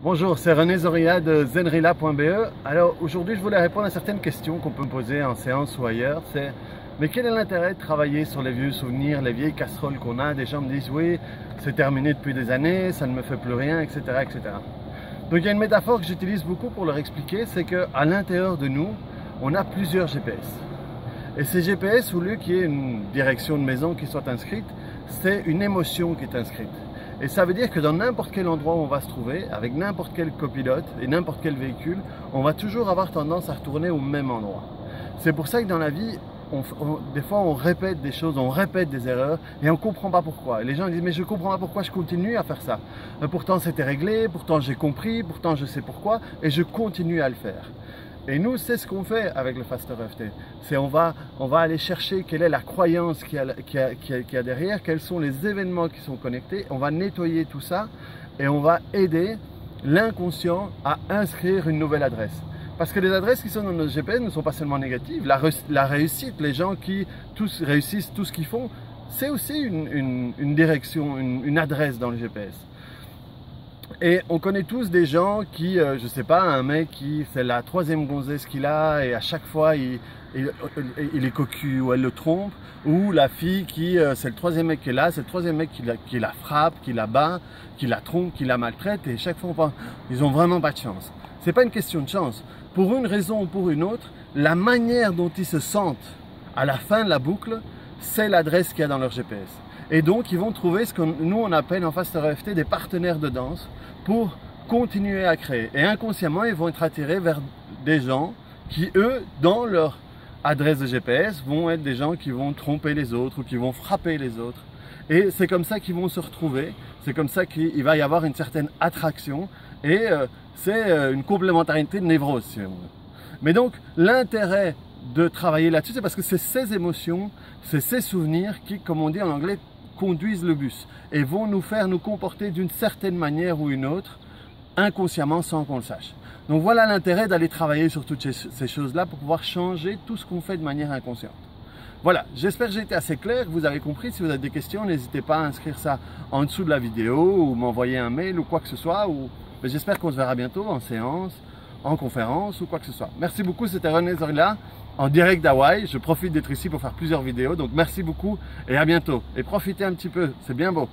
Bonjour, c'est René Zorilla de zenrilla.be. Alors aujourd'hui, je voulais répondre à certaines questions qu'on peut me poser en séance ou ailleurs. C'est, mais quel est l'intérêt de travailler sur les vieux souvenirs, les vieilles casseroles qu'on a? Des gens me disent, oui, c'est terminé depuis des années, ça ne me fait plus rien, etc., etc. Donc il y a une métaphore que j'utilise beaucoup pour leur expliquer, c'est qu'à l'intérieur de nous, on a plusieurs GPS. Et ces GPS, au lieu qu'il y ait une direction de maison qui soit inscrite, c'est une émotion qui est inscrite. Et ça veut dire que dans n'importe quel endroit où on va se trouver, avec n'importe quel copilote et n'importe quel véhicule, on va toujours avoir tendance à retourner au même endroit. C'est pour ça que dans la vie, des fois on répète des choses, on répète des erreurs et on ne comprend pas pourquoi. Et les gens disent mais je ne comprends pas pourquoi je continue à faire ça. Pourtant c'était réglé, pourtant j'ai compris, pourtant je sais pourquoi et je continue à le faire. Et nous, c'est ce qu'on fait avec le Faster EFT. C'est on va aller chercher quelle est la croyance qu'il y a derrière, quels sont les événements qui sont connectés. On va nettoyer tout ça et on va aider l'inconscient à inscrire une nouvelle adresse. Parce que les adresses qui sont dans notre GPS ne sont pas seulement négatives. La réussite, les gens qui tous réussissent tout ce qu'ils font, c'est aussi une direction, une adresse dans le GPS. Et on connaît tous des gens qui, je sais pas, un mec qui c'est la troisième gonzesse qu'il a et à chaque fois il est cocu ou elle le trompe, ou la fille qui c'est le troisième mec qu'elle a, c'est le troisième mec qui la frappe, qui la bat, qui la trompe, qui la maltraite et chaque fois on pense ils ont vraiment pas de chance. C'est pas une question de chance. Pour une raison ou pour une autre, la manière dont ils se sentent à la fin de la boucle, c'est l'adresse qu'il y a dans leur GPS. Et donc, ils vont trouver ce que nous, on appelle en Faster EFT des partenaires de danse pour continuer à créer. Et inconsciemment, ils vont être attirés vers des gens qui, eux, dans leur adresse de GPS, vont être des gens qui vont tromper les autres ou qui vont frapper les autres. Et c'est comme ça qu'ils vont se retrouver. C'est comme ça qu'il va y avoir une certaine attraction. Et c'est une complémentarité de névrose, si on veut. Mais donc, l'intérêt de travailler là-dessus, c'est parce que c'est ces émotions, c'est ces souvenirs qui, comme on dit en anglais, conduisent le bus et vont nous faire nous comporter d'une certaine manière ou une autre, inconsciemment sans qu'on le sache. Donc voilà l'intérêt d'aller travailler sur toutes ces choses-là pour pouvoir changer tout ce qu'on fait de manière inconsciente. Voilà, j'espère que j'ai été assez clair, que vous avez compris. Si vous avez des questions, n'hésitez pas à inscrire ça en dessous de la vidéo ou m'envoyer un mail ou quoi que ce soit. J'espère qu'on se verra bientôt en séance, en conférence ou quoi que ce soit. Merci beaucoup, c'était René Zorilla en direct d'Hawaï. Je profite d'être ici pour faire plusieurs vidéos, donc merci beaucoup et à bientôt. Et profitez un petit peu, c'est bien beau.